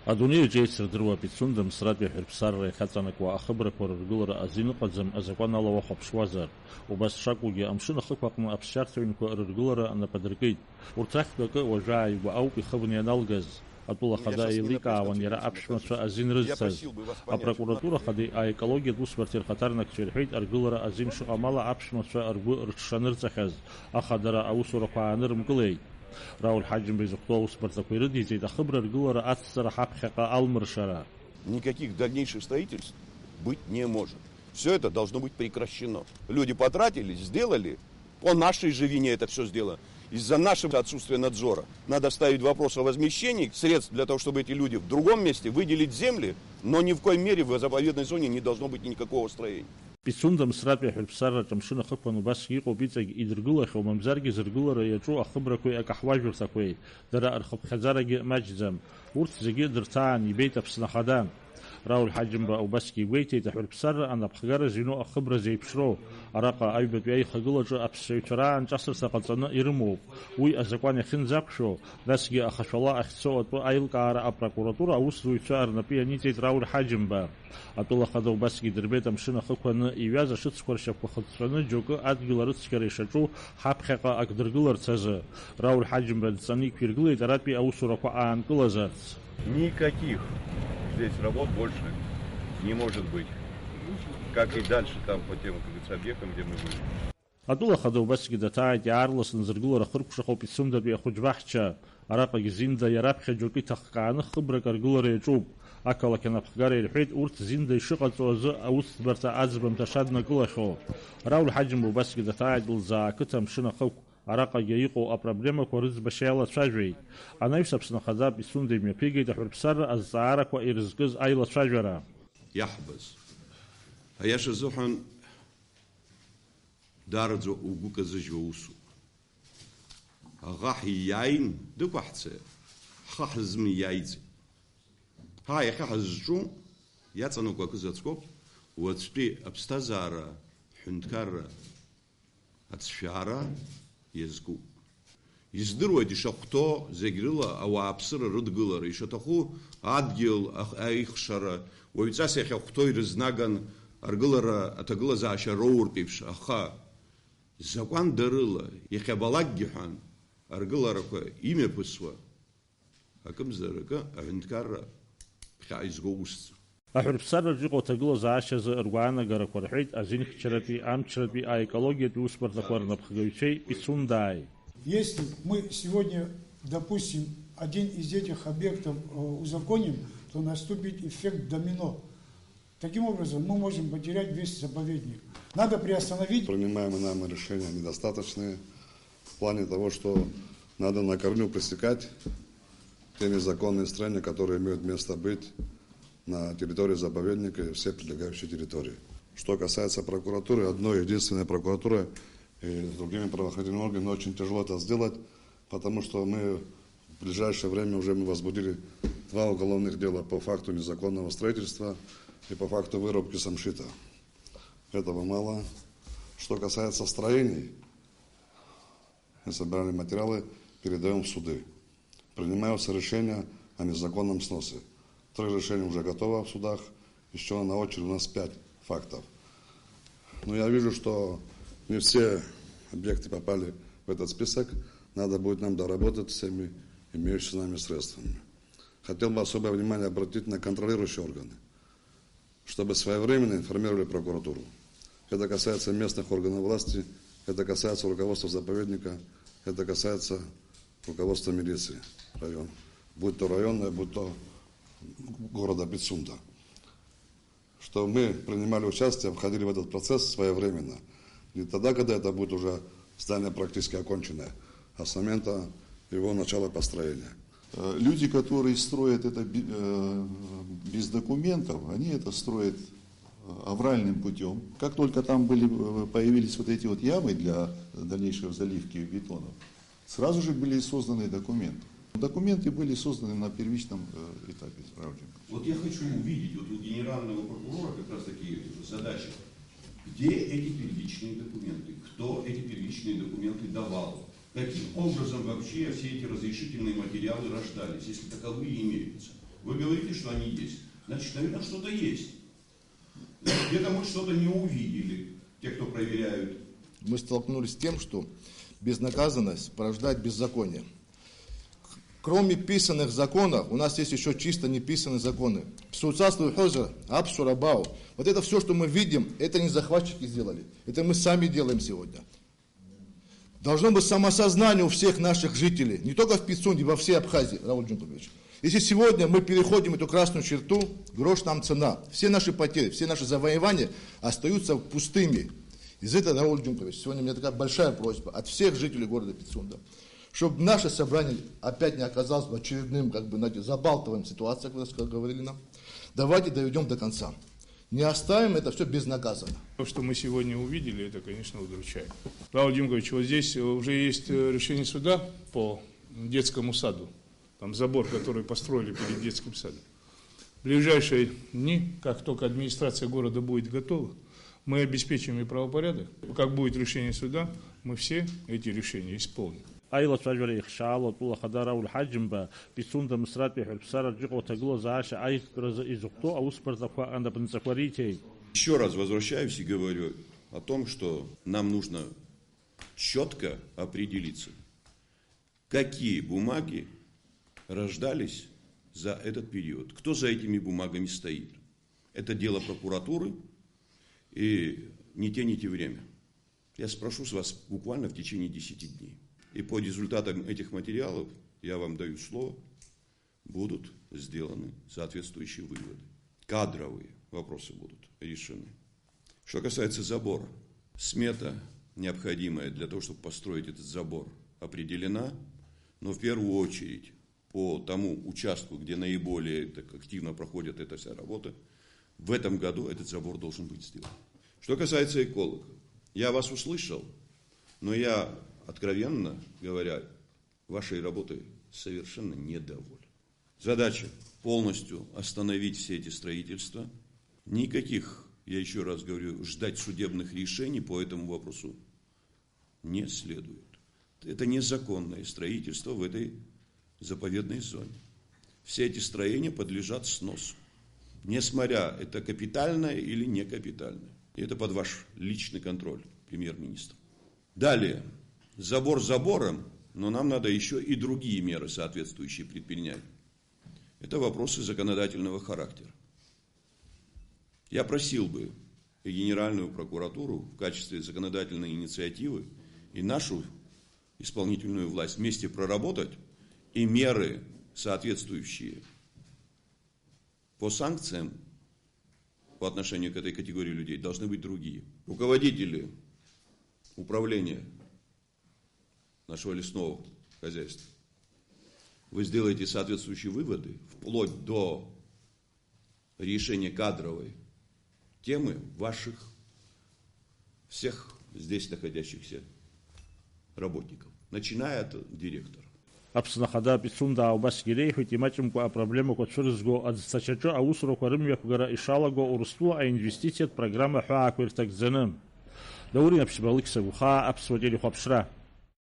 Адунеи џьеицра дыруа пицундам сратәи аҳәырԥсарра иахьаҵанакуа ахыбрақәа рыргылара азин ыҟаӡам азакәан ала уахәаԥшуазар. Убас шакәугьы амшын ахықә аҟны аԥсшьарҭаҩнқәа рыргылара анападыркит. Урҭ рахьтә акы уажәы ааигәа ауп ихыбны ианалгаз. Атәыла хада еиликаауан иара аԥшәмацәа азин рызцаз. Апрокуратура хада аекологиатә усбарҭа ирхаҭарнакцәа ирҳәеит аргылара азин шыҟам ала аԥшәмацәа ргәы рыҽшанырҵахьаз, аха дара аусурақәа аанырымкылеит. Рауль Ҳаџьымба изыхәҭоу аусбарҭақәа ирыдиҵеит ахыбра ргылара ацҵара ҳаԥхьаҟа алмыршара. Никаких дальнейших строительств быть не может. Все это должно быть прекращено. Люди потратились, сделали, по нашей же вине это все сделано. Из-за нашего отсутствия надзора надо ставить вопрос о возмещении средств для того, чтобы эти люди в другом месте выделить земли, но ни в коей мере в заповедной зоне не должно быть никакого строения. Пицундам сратәи аҳәырԥсарраҿ амшын ахықәан убас иҟоуп иҵегь идыргылахьоу, мамзаргьы зыргылара иаҿу ахыбрақәеи акаҳуажәырҭақәеи, дара рхыԥхьаӡарагьы маҷӡам. Урҭ зегьы дырҭаан ибеит Аԥсны Ахада. Рауль Ҳаџьымба убасгьы игәеиҭеит аҳәырԥсарра анапхгара зыҩну ахыбра зеиԥшроу. Араҟа аҩбатәи аихагылаҿы аԥсшьаҩцәа раан ҿасырҭа ҟаҵаны ирымоуп. Уи азакәан иахьынӡаԥшәо, насгьы ахашәала ахьцо атәы аилкаара апрокуратура аусзуҩцәа рнапы ианиҵеит Рауль Ҳаџьымба. Атәыла хада убасгьы дырбеит амшын ахықәаны иҩаз ашыцқәа ршьапқәа хыҵәҵәаны џьоукы адгьыл арыцқьара ишаҿу ҳаԥхьаҟа ак дыргыларц азы. Рауль Ҳаџьымба дҵаны иқәиргылеит аратәи аусурақәа аанкылазарц. Никаких здесь работ больше не может быть. Как и дальше там по тем, как говорится, объектам, где мы были. Атәыла хада убасгьы даҭааит иаарласны зыргылара хыркәшахоуп ицумдатәи ахәыҷбаҳча. Араҟагьы зинда иараԥхьа џьоукы иҭахкааны хыбрак аргылара иаҿуп. Ақалақь анапхгара ирҳәеит урҭ зинда ишыҟаҵо азы аусӡбарҭа аӡбамҭа шаднакылахьоу. Рауль Ҳаџьымба убасгьы даҭааит лзаақыҭа амшын ахықә. Араҟагьы иҟоу апроблемақәа рыӡбашьа иалацәажәеит. Анаҩс Аԥсны Ахада Пицунда имҩаԥигеит аҳәырԥсарра азҵаарақәа ирызкыз аилацәажәара. Иаҳбаз аиаша азыҳәан дараӡа угәы казыжьуа усуп. Аӷа ҳиааин дықәаҳцеит, ҳхы ҳзымиааиӡеит. Иахьа ҳазҿу иаҵанакуа акызаҵәқоуп, уаҵәтәи аԥсҭазаара, ҳҳәынҭқарра, аҭшәаара иазкуп. Издыруеит ишахәҭоу зегь рыла ауааԥсыра рыдгылара, ишаҭаху адгьыл аихшара, уаҩҵас иахьахәҭоу ирызнаган аргылара аҭагылазаашьа роуртә еиԥш, аха закәандарыла иахьабалакгьы ҳәан аргыларақәа имҩаԥысуа акымзаракы аҳәынҭқарра ԥхьаҟа изго усӡам. Аҳәырԥсарраҿ иҟоу аҭагылазаашьазы ргәаанагарақәа рҳәеит азинхьчаратәи, амчратәи, аекологиатәи усбарҭақәа рнапхгаҩцәеи Пицундааи. Если мы сегодня, допустим, один из этих объектов узаконим, то наступит эффект домино. Таким образом, мы можем потерять весь заповедник. Надо приостановить. Принимаемые нами решения недостаточные в плане того, что надо на корню пресекать те незаконные строения, которые имеют место быть на территории заповедника и все прилегающие территории. Что касается прокуратуры, одной единственной прокуратуры и с другими правоохранительными органами очень тяжело это сделать, потому что мы в ближайшее время уже возбудили 2 уголовных дела по факту незаконного строительства и по факту вырубки самшита. Этого мало. Что касается строений, мы собирали материалы, передаем в суды. Принимаются решения о незаконном сносе. 3 решения уже готовы в судах, еще на очереди у нас 5 фактов. Но я вижу, что не все объекты попали в этот список. Надо будет нам доработать всеми имеющимися нами средствами. Хотел бы особое внимание обратить на контролирующие органы, чтобы своевременно информировали прокуратуру. Это касается местных органов власти, это касается руководства заповедника, это касается руководства милиции района. Будь то районная, будь то города Пицунда. Что мы принимали участие, входили в этот процесс своевременно. Не тогда, когда это будет уже здание практически оконченное, а с момента его начала построения. Люди, которые строят это без документов, они это строят авральным путем. Как только там появились вот эти вот ямы для дальнейшей заливки бетона, сразу же были созданы документы. Документы были созданы на первичном этапе справки. Вот я хочу увидеть, вот у генерального прокурора как раз такие задачи. Где эти первичные документы? Кто эти первичные документы давал? Каким образом вообще все эти разрешительные материалы рождались, если таковые имеются? Вы говорите, что они есть. Значит, наверное, что-то есть. Где-то мы что-то не увидели, те, кто проверяют. Мы столкнулись с тем, что безнаказанность порождает беззаконие. Кроме писанных законов, у нас есть еще чисто неписанные законы. Вот это все, что мы видим, это не захватчики сделали. Это мы сами делаем сегодня. Должно быть самосознание у всех наших жителей, не только в Пицунде, во всей Абхазии, Рауль Джункович. Если сегодня мы переходим эту красную черту, грош нам цена. Все наши потери, все наши завоевания остаются пустыми. Из этого, Рауль Джункович, сегодня у меня такая большая просьба от всех жителей города Пицунда, чтобы наше собрание опять не оказалось в очередным, забалтываем ситуацию, как говорили нам. Давайте доведем до конца. Не оставим это все безнаказанно. То, что мы сегодня увидели, это, конечно, удручает. Рауль Димкович, вот здесь уже есть решение суда по детскому саду. Там забор, который построили перед детским садом. В ближайшие дни, как только администрация города будет готова, мы обеспечим и правопорядок. Как будет решение суда, мы все эти решения исполним. أيضا تواجه إخشال وطول خدارة والحجم بسون دمسرات بيحل بسارة جيقو تقلو زعاشة أي برز إزوقتو أو سبرزاقوا عند بنزاقوريتي. Еще раз возвращаюсь и говорю о том, что нам нужно четко определиться, какие бумаги рождались за этот период. Кто за этими бумагами стоит? Это дело прокуратуры и не тяните время. Я спрошу с вас буквально в течение 10 дней. И по результатам этих материалов, я вам даю слово, будут сделаны соответствующие выводы. Кадровые вопросы будут решены. Что касается забора, смета, необходимая для того, чтобы построить этот забор, определена, но в первую очередь по тому участку, где наиболее так активно проходит эта вся работа, в этом году этот забор должен быть сделан. Что касается экологов, я вас услышал, но я, откровенно говоря, вашей работой совершенно недоволен. Задача полностью остановить все эти строительства. Никаких, я еще раз говорю, ждать судебных решений по этому вопросу не следует. Это незаконное строительство в этой заповедной зоне. Все эти строения подлежат сносу. Несмотря, это капитальное или не капитальное. И это под ваш личный контроль, премьер-министр. Далее. Забор забором, но нам надо еще и другие меры соответствующие предпринять. Это вопросы законодательного характера. Я просил бы и Генеральную прокуратуру в качестве законодательной инициативы и нашу исполнительную власть вместе проработать, и меры соответствующие по санкциям по отношению к этой категории людей должны быть другие. Руководители управления нашего лесного хозяйства, вы сделаете соответствующие выводы, вплоть до решения кадровой темы ваших всех здесь находящихся работников, начиная от директора. Апснахада Пицунда Аубасгирей, хоть и матемку о проблему, которую сго от стачачо, а усру кормя кугара и шалаго урсту, а инвестиция программа Хуаквертак Зенем. Даурин Апсибалыкса Гуха Апсвадили Хопшра.